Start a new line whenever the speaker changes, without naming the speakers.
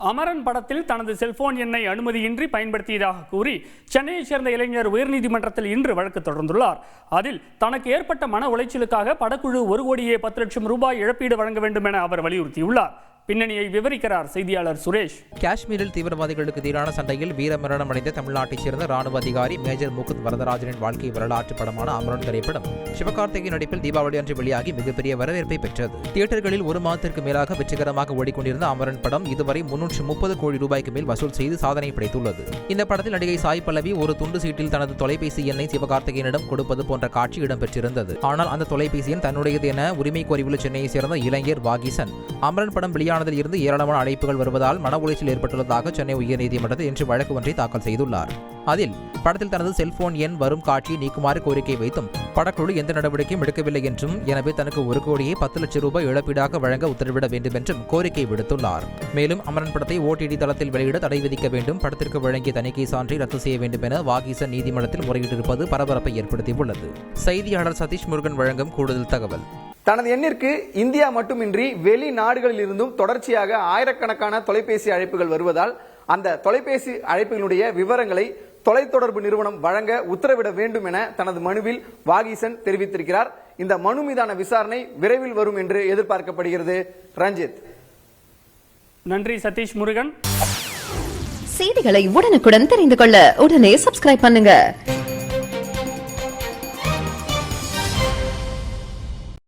அமரன் படத்தில் தனது செல்போன் எண்ணை அனுமதியின்றி பயன்படுத்தியதாக கூறி சென்னையைச் சேர்ந்த இளைஞர் உயர்நீதிமன்றத்தில் இன்று வழக்கு தொடர்ந்துள்ளார். அதில் தனக்கு ஏற்பட்ட மன உளைச்சலுக்காக படக்குழு 1,10,00,000 ரூபாய் இழப்பீடு வழங்க வேண்டும் என அவர் வலியுறுத்தியுள்ளார். பின்னணியை விவரிக்கிறார் செய்தியாளர் சுரேஷ்.
காஷ்மீரில் தீவிரவாதிகளுக்கு எதிரான சண்டையில் வீரமரணம் அடைந்த தமிழ்நாட்டைச் சேர்ந்த ராணுவ அதிகாரி மேஜர் முகுந்த் வரதராஜனின் வாழ்க்கை வரலாற்று படமான அமரன் திரைப்படம் சிவகார்த்திகேயன் நடிப்பில் தீபாவளி அன்று வெளியாகி மிகப்பெரிய வரவேற்பை பெற்றது. தியேட்டர்களில் 1 மாதத்திற்கு மேலாக வெற்றிகரமாக ஓடிக்கொண்டிருந்த அமரன் படம் இதுவரை 330 கோடி ரூபாய்க்கு மேல் வசூல் செய்து சாதனை படைத்துள்ளது. இந்த படத்தில் நடிகை சாய் பல்லவி ஒரு துண்டு சீட்டில் தனது தொலைபேசி எண்ணை சிவகார்த்திகேயனிடம் கொடுப்பது போன்ற காட்சி இடம்பெற்றிருந்தது. ஆனால் அந்த தொலைபேசி எண் தன்னுடையது என உரிமை கோரியுள்ள சென்னையைச் சேர்ந்த இளைஞர் வாகிசன் அமரன் படம் வெளியானதில் இருந்து ஏராளமான அழைப்புகள் வருவதால் மன உளைச்சல் ஏற்பட்டுள்ளதாக சென்னை உயர்நீதிமன்றத்தில் இன்று வழக்கு ஒன்றை தாக்கல் செய்துள்ளார். அதில் படத்தில் தனது செல்போன் எண் வரும் காட்சியை நீக்குமாறு கோரிக்கை வைத்தும் படக்குழு எந்த நடவடிக்கையும் எடுக்கவில்லை என்றும், எனவே தனக்கு 1,10,00,000 ரூபாய் இழப்பீடாக வழங்க உத்தரவிட வேண்டும் என்றும் கோரிக்கை விடுத்துள்ளார். மேலும் அமரன் படத்தை OTT தளத்தில் வெளியிட தடை விதிக்க வேண்டும், படத்திற்கு வழங்கிய தணிக்கை சான்றை ரத்து செய்ய வேண்டும் என வாகிசன் நீதிமன்றத்தில் முறையிட்டிருப்பது பரபரப்பை ஏற்படுத்தியுள்ளது. செய்தியாளர் சதீஷ் முருகன் வழங்கும் கூடுதல் தகவல்.
தனது எண்ணிற்கு இந்தியா மட்டுமின்றி வெளிநாடுகளில் இருந்தும் தொடர்ச்சியாக ஆயிரக்கணக்கான தொலைபேசி அழைப்புகள் வருவதால் அந்த தொலைபேசி அழைப்புகளுடைய விவரங்களை தொலைத்தொடர்பு நிறுவனம் வழங்க உத்தரவிட வேண்டும் என தனது மனுவில் வாகிசன் தெரிவித்திருக்கிறார். இந்த மனு மீதான விசாரணை விரைவில் வரும் என்று எதிர்பார்க்கப்படுகிறது. ரஞ்சித்.
நன்றி சதீஷ் முருகன்.
செய்திகளை உடனுக்குடன் தெரிந்து கொள்ள உடனே சப்ஸ்கிரைப் பண்ணுங்க.